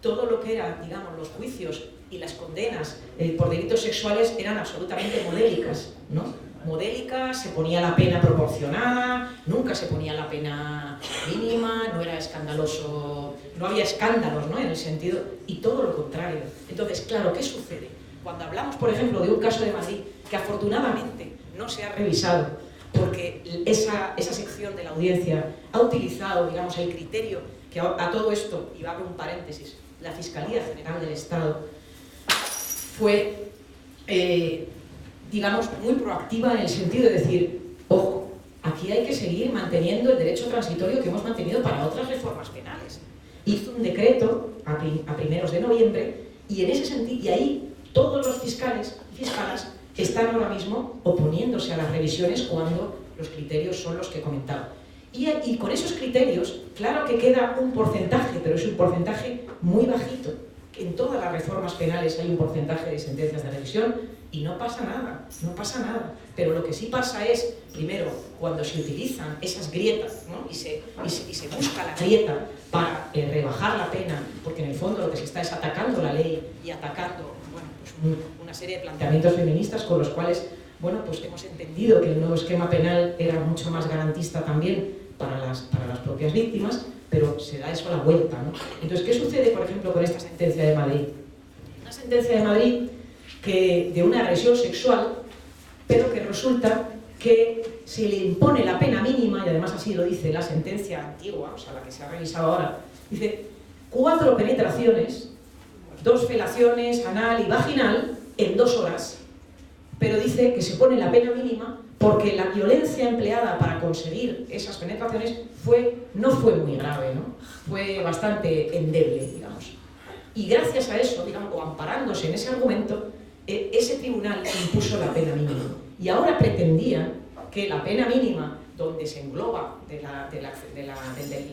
todo lo que era, digamos, los juicios y las condenas por delitos sexuales eran absolutamente modélicas, ¿no? Modélicas, se ponía la pena proporcionada, nunca se ponía la pena mínima, no era escandaloso, no había escándalos, ¿no? En el sentido, y todo lo contrario. Entonces, claro, ¿qué sucede? Cuando hablamos, por ejemplo, de un caso de Madrid que afortunadamente no se ha revisado, porque esa sección de la audiencia ha utilizado, digamos, el criterio que a todo esto, y abro un paréntesis, la Fiscalía General del Estado fue, digamos, muy proactiva en el sentido de decir, ojo, aquí hay que seguir manteniendo el derecho transitorio que hemos mantenido para otras reformas penales. Hizo un decreto a primeros de noviembre y en ese sentido, y ahí todos los fiscales y fiscalas están ahora mismo oponiéndose a las revisiones cuando los criterios son los que he comentado. Y con esos criterios, claro que queda un porcentaje, pero es un porcentaje muy bajito. En todas las reformas penales hay un porcentaje de sentencias de revisión y no pasa nada, no pasa nada. Pero lo que sí pasa es, primero, cuando se utilizan esas grietas, ¿no? y se busca la grieta para rebajar la pena, porque en el fondo lo que se está es atacando la ley y atacando, bueno, pues una serie de planteamientos feministas con los cuales, bueno, pues hemos entendido que el nuevo esquema penal era mucho más garantista también para las propias víctimas, pero se da eso a la vuelta, ¿no? Entonces, ¿qué sucede, por ejemplo, con esta sentencia de Madrid? Una sentencia de Madrid de una agresión sexual, pero que resulta que se le impone la pena mínima, y además así lo dice la sentencia antigua, o sea, la que se ha revisado ahora, dice 4 penetraciones, 2 felaciones, anal y vaginal, en 2 horas, pero dice que se pone la pena mínima porque la violencia empleada para conseguir esas penetraciones no fue muy grave, ¿no? Fue bastante endeble, digamos. Y gracias a eso, digamos, o amparándose en ese argumento, ese tribunal impuso la pena mínima. Y ahora pretendían que la pena mínima, donde se engloba del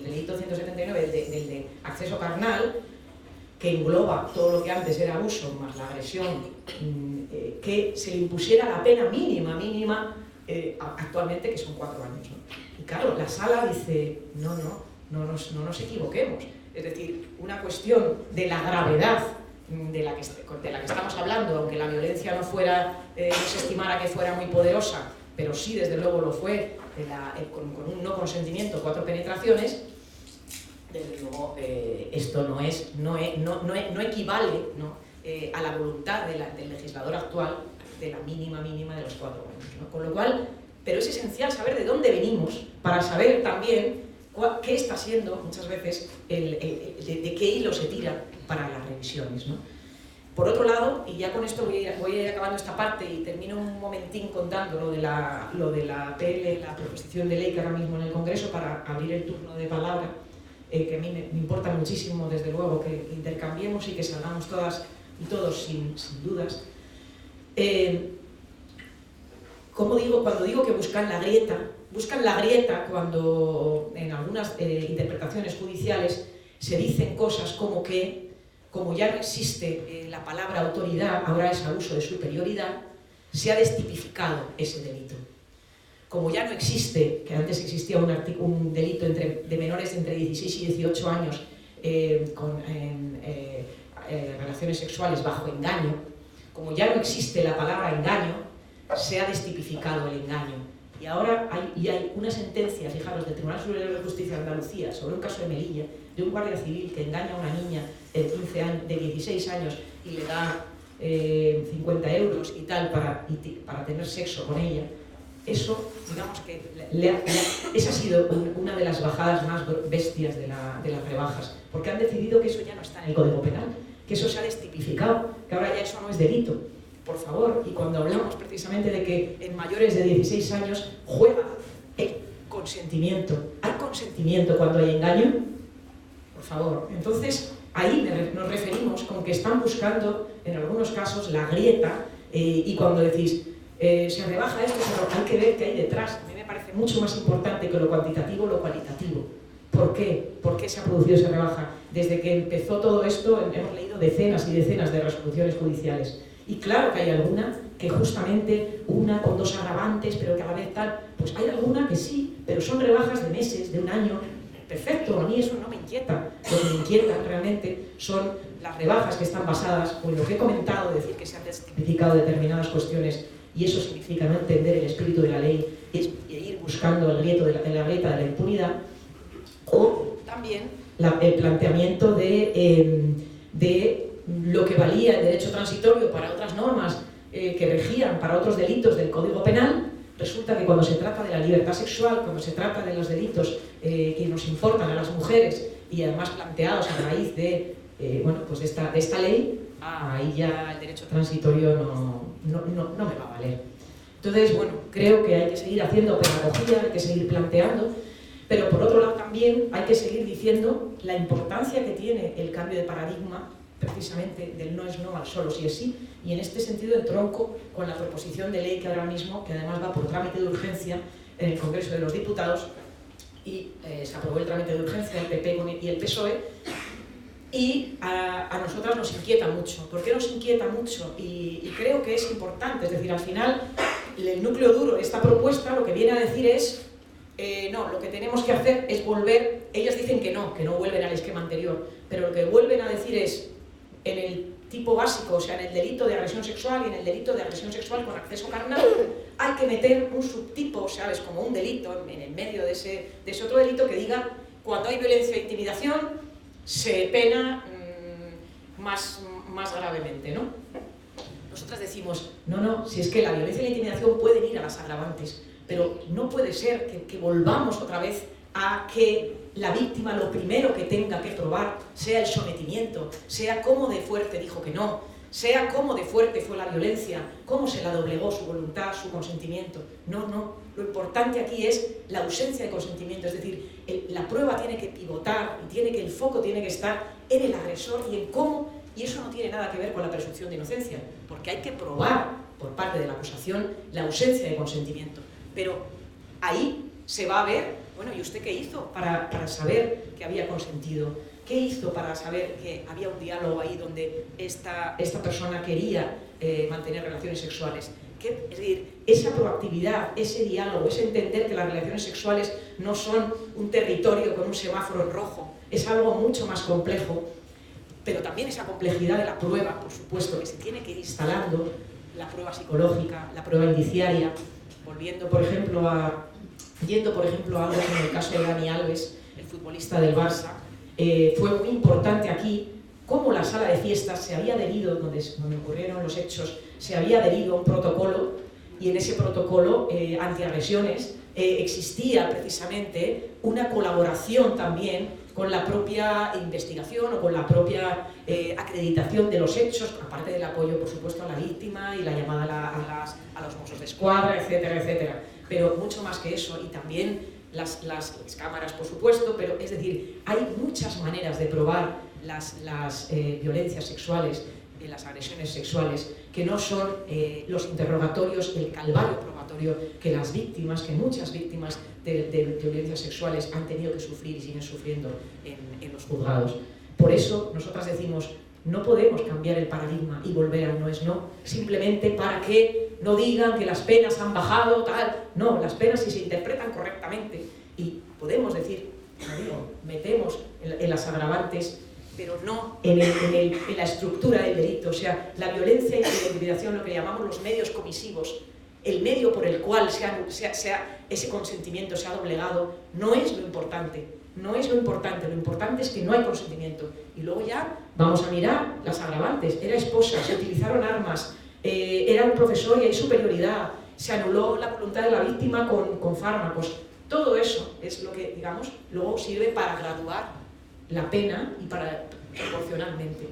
delito 179, del de acceso carnal, que engloba todo lo que antes era abuso más la agresión, que se le impusiera la pena mínima, actualmente, que son 4 años, ¿no? Y claro, la sala dice, no nos equivoquemos. Es decir, una cuestión de la gravedad de la que estamos hablando, aunque la violencia no se estimara que fuera muy poderosa, pero sí, desde luego lo fue, con un no consentimiento, 4 penetraciones, desde luego esto no equivale, ¿no? A la voluntad del legislador actual de la mínima de los 4 años, ¿no? Con lo cual, pero es esencial saber de dónde venimos para saber también qué está siendo muchas veces, de qué hilo se tira para las revisiones, ¿no? Por otro lado, y ya con esto voy a ir acabando esta parte y termino un momentín contando lo de la PL, la proposición de ley que ahora mismo en el Congreso, para abrir el turno de palabra, que a mí me importa muchísimo, desde luego, que intercambiemos y que salgamos todas y todos sin dudas. Como digo, cuando digo que buscan la grieta cuando en algunas interpretaciones judiciales se dicen cosas como que, como ya no existe la palabra autoridad, ahora es abuso de superioridad, se ha destipificado ese delito. Como ya no existe, que antes existía un delito de menores entre 16 y 18 años con relaciones sexuales bajo engaño, como ya no existe la palabra engaño, se ha destipificado el engaño. Y ahora hay una sentencia, fijaros, del Tribunal Superior de Justicia de Andalucía sobre un caso de Melilla, de un guardia civil que engaña a una niña de 16 años y le da 50 euros y tal para tener sexo con ella. Eso, digamos que esa ha sido una de las bajadas más bestias de las rebajas, porque han decidido que eso ya no está en el Código Penal, que eso se ha destipificado, que ahora ya eso no es delito. Por favor, y cuando hablamos precisamente de que en mayores de 16 años juega el consentimiento, ¿hay consentimiento cuando hay engaño? Por favor, entonces ahí nos referimos con que están buscando en algunos casos la grieta, y cuando decís se rebaja esto, pero hay que ver qué hay detrás. A mí me parece mucho más importante que lo cuantitativo, lo cualitativo. ¿Por qué? ¿Por qué se ha producido esa rebaja? Desde que empezó todo esto hemos leído decenas y decenas de resoluciones judiciales. Y claro que hay alguna que justamente, una con 2 agravantes, pero que a la vez tal, pues hay alguna que sí, pero son rebajas de meses, de un año. Perfecto, a mí eso no me inquieta. Lo que me inquieta realmente son las rebajas que están basadas en lo que he comentado, decir que se han destipificado determinadas cuestiones, y eso significa no entender el espíritu de la ley y ir buscando el grieto de la grieta de la impunidad, o también el planteamiento de lo que valía el derecho transitorio para otras normas que regían para otros delitos del Código Penal. Resulta que cuando se trata de la libertad sexual, cuando se trata de los delitos que nos importan a las mujeres y además planteados a raíz de esta ley, ahí ya el derecho transitorio no me va a valer. Entonces, bueno, creo que hay que seguir haciendo pedagogía, hay que seguir planteando, pero por otro lado también hay que seguir diciendo la importancia que tiene el cambio de paradigma, precisamente del no es no al solo sí es sí, y en este sentido entronco con la proposición de ley que ahora mismo, que además va por trámite de urgencia en el Congreso de los Diputados, y se aprobó el trámite de urgencia, el PP y el PSOE, y a nosotras nos inquieta mucho. ¿Por qué nos inquieta mucho? Y creo que es importante, es decir, al final el núcleo duro de esta propuesta lo que viene a decir es no, lo que tenemos que hacer es volver, ellas dicen que no vuelven al esquema anterior, pero lo que vuelven a decir es, en el tipo básico, o sea, en el delito de agresión sexual y en el delito de agresión sexual con acceso carnal, hay que meter un subtipo, ¿sabes?, como un delito en el medio de ese otro delito que diga, cuando hay violencia e intimidación, se pena más gravemente, ¿no? Nosotras decimos, no, si es que la violencia y la intimidación pueden ir a las agravantes, pero no puede ser que volvamos otra vez a que la víctima lo primero que tenga que probar sea el sometimiento, sea cómo de fuerte dijo que no, sea cómo de fuerte fue la violencia, cómo se la doblegó su voluntad, su consentimiento. No, lo importante aquí es la ausencia de consentimiento, es decir, la prueba tiene que pivotar y el foco tiene que estar en el agresor y en cómo, y eso no tiene nada que ver con la presunción de inocencia, porque hay que probar por parte de la acusación la ausencia de consentimiento. Pero ahí se va a ver, bueno, ¿y usted qué hizo para saber que había consentido? ¿Qué hizo para saber que había un diálogo ahí donde esta persona quería mantener relaciones sexuales? Es decir, esa proactividad, ese diálogo, ese entender que las relaciones sexuales no son un territorio con un semáforo en rojo, es algo mucho más complejo, pero también esa complejidad de la prueba, por supuesto, que se tiene que ir instalando, la prueba psicológica, la prueba indiciaria, yendo por ejemplo a algo como el caso de Dani Alves, el futbolista del Barça. Fue muy importante aquí cómo la sala de fiestas se había adherido, donde ocurrieron los hechos, se había adherido a un protocolo, y en ese protocolo antiagresiones existía precisamente una colaboración también con la propia investigación o con la propia acreditación de los hechos, aparte del apoyo, por supuesto, a la víctima y la llamada a los Mossos de Escuadra, etcétera, etcétera. Pero mucho más que eso, y también las cámaras, por supuesto, pero es decir, hay muchas maneras de probar las violencias sexuales, las agresiones sexuales, que no son los interrogatorios, el calvario probatorio que muchas víctimas de violencias sexuales han tenido que sufrir y siguen sufriendo en los juzgados. Por eso nosotras decimos, no podemos cambiar el paradigma y volver al no es no, simplemente para que no digan que las penas han bajado, tal. No, las penas si se interpretan correctamente, y podemos decir, como digo, metemos en las agravantes, pero no en la estructura del delito. O sea, la violencia y la intimidación, lo que llamamos los medios comisivos, el medio por el cual ese consentimiento se ha doblegado, no es lo importante. No es lo importante es que no hay consentimiento. Y luego ya vamos a mirar las agravantes. Era esposa, se utilizaron armas, era un profesor y hay superioridad, se anuló la voluntad de la víctima con fármacos. Todo eso es lo que, digamos, luego sirve para graduar la pena y para proporcionalmente.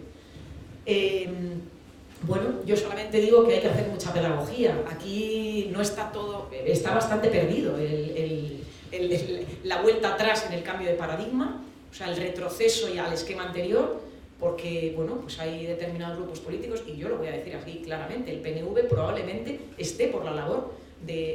Bueno, yo solamente digo que hay que hacer mucha pedagogía. Aquí no está todo, está bastante perdido la vuelta atrás en el cambio de paradigma, o sea, el retroceso ya al esquema anterior, porque, bueno, pues hay determinados grupos políticos, y yo lo voy a decir aquí claramente, el PNV probablemente esté por la labor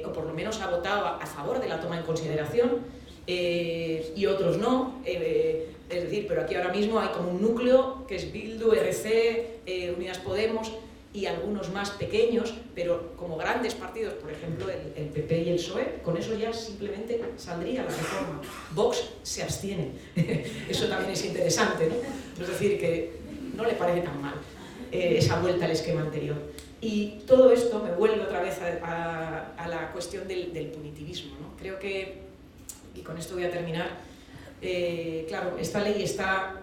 o por lo menos ha votado a favor de la toma en consideración, y otros no, es decir, pero aquí ahora mismo hay como un núcleo que es Bildu, RC, Unidas Podemos y algunos más pequeños, pero como grandes partidos, por ejemplo el PP y el PSOE, con eso ya simplemente saldría la reforma. Vox se abstiene, eso también es interesante, ¿no? Es decir, que no le parece tan mal esa vuelta al esquema anterior. Y todo esto me vuelve otra vez a la cuestión del punitivismo, ¿no? Creo que, y con esto voy a terminar, claro, esta ley está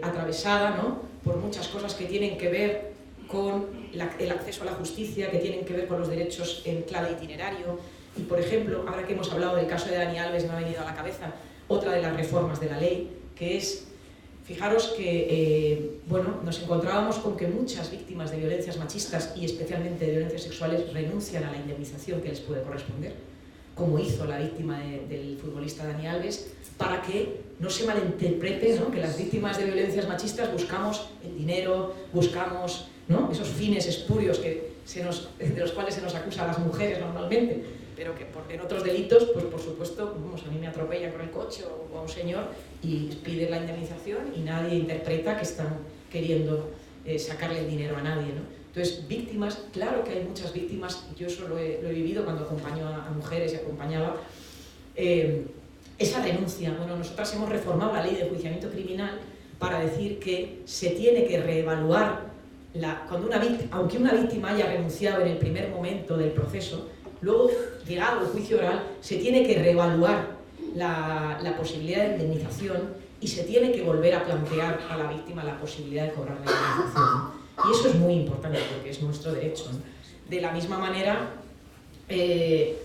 atravesada, ¿no?, por muchas cosas que tienen que ver con el acceso a la justicia, que tienen que ver con los derechos en clave itinerario. Y, por ejemplo, ahora que hemos hablado del caso de Dani Alves, me ha venido a la cabeza otra de las reformas de la ley, que es, fijaros que, bueno, nos encontrábamos con que muchas víctimas de violencias machistas y especialmente de violencias sexuales renuncian a la indemnización que les puede corresponder, como hizo la víctima del futbolista Dani Alves, para que no se malinterprete, ¿no?, que las víctimas de violencias machistas buscamos el dinero, buscamos, ¿no?, esos fines espurios de los cuales se nos acusa a las mujeres normalmente. pero que en otros delitos, pues por supuesto, vamos, a mí me atropella con el coche o a un señor y pide la indemnización y nadie interpreta que están queriendo sacarle el dinero a nadie, ¿no? Entonces, víctimas, claro que hay muchas víctimas, yo eso lo he vivido cuando acompaño a mujeres y acompañaba esa renuncia. Bueno, nosotras hemos reformado la ley de enjuiciamiento criminal para decir que se tiene que reevaluar, cuando aunque una víctima haya renunciado en el primer momento del proceso, luego, llegado el juicio oral, se tiene que reevaluar la posibilidad de indemnización y se tiene que volver a plantear a la víctima la posibilidad de cobrar la indemnización. Y eso es muy importante porque es nuestro derecho, ¿no? De la misma manera, y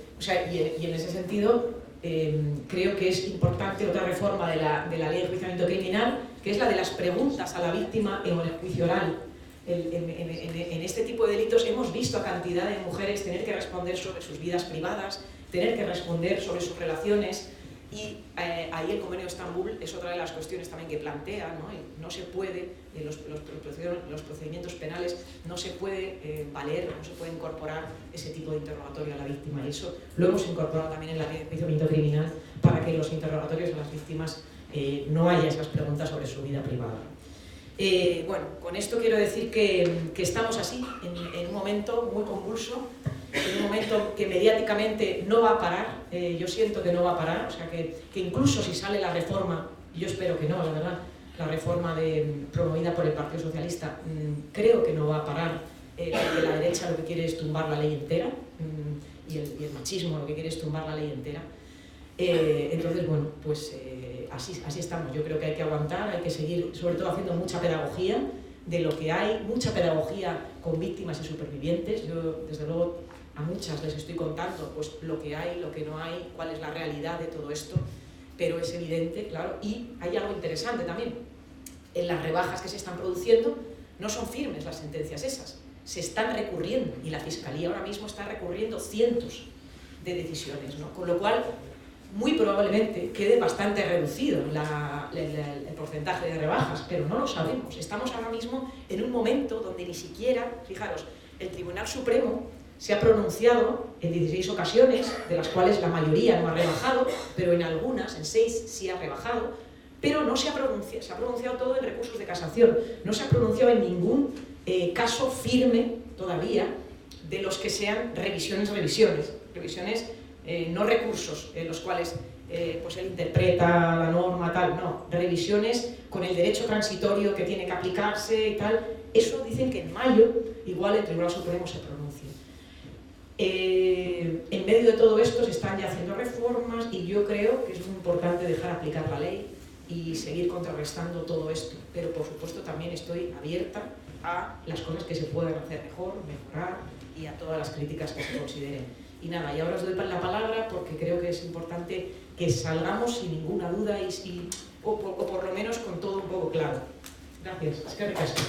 en ese sentido, creo que es importante otra reforma de la ley de enjuiciamiento criminal, que es la de las preguntas a la víctima en el juicio oral. En este tipo de delitos hemos visto a cantidad de mujeres tener que responder sobre sus vidas privadas, tener que responder sobre sus relaciones, y ahí el Convenio de Estambul es otra de las cuestiones también que plantea, ¿no? No se puede, en los procedimientos penales, no se puede valer, no se puede incorporar ese tipo de interrogatorio a la víctima, y eso lo hemos incorporado también en la ley de enjuiciamiento criminal para que en los interrogatorios a las víctimas no haya esas preguntas sobre su vida privada. Bueno, con esto quiero decir que estamos así, en un momento muy convulso, en un momento que mediáticamente no va a parar, yo siento que no va a parar, o sea que incluso si sale la reforma, yo espero que no, la verdad, la reforma promovida por el Partido Socialista, creo que no va a parar, porque la derecha lo que quiere es tumbar la ley entera, y el machismo lo que quiere es tumbar la ley entera. Entonces, bueno, pues así estamos. Yo creo que hay que aguantar, hay que seguir, sobre todo haciendo mucha pedagogía de lo que hay, mucha pedagogía con víctimas y supervivientes. Yo, desde luego, a muchas les estoy contando pues, lo que hay, lo que no hay, cuál es la realidad de todo esto, pero es evidente, claro, y hay algo interesante también. En las rebajas que se están produciendo no son firmes las sentencias esas, se están recurriendo, y la Fiscalía ahora mismo está recurriendo cientos de decisiones, ¿no? Con lo cual, muy probablemente quede bastante reducido el porcentaje de rebajas, pero no lo sabemos. Estamos ahora mismo en un momento donde ni siquiera, fijaros, el Tribunal Supremo se ha pronunciado en 16 ocasiones, de las cuales la mayoría no ha rebajado, pero en algunas, en 6, sí ha rebajado, pero no se ha pronunciado, se ha pronunciado todo en recursos de casación, no se ha pronunciado en ningún caso firme todavía de los que sean revisiones, no recursos en los cuales pues él interpreta la norma, tal, no, revisiones con el derecho transitorio que tiene que aplicarse y tal. Eso dicen que en mayo igual el Tribunal Supremo se pronuncie. En medio de todo esto se están ya haciendo reformas y yo creo que es muy importante dejar aplicar la ley y seguir contrarrestando todo esto, pero por supuesto también estoy abierta a las cosas que se pueden hacer mejor, mejorar y a todas las críticas que se consideren. Y nada, y ahora os doy la palabra porque creo que es importante que salgamos sin ninguna duda o por lo menos con todo un poco claro. Gracias. Es que ricasco.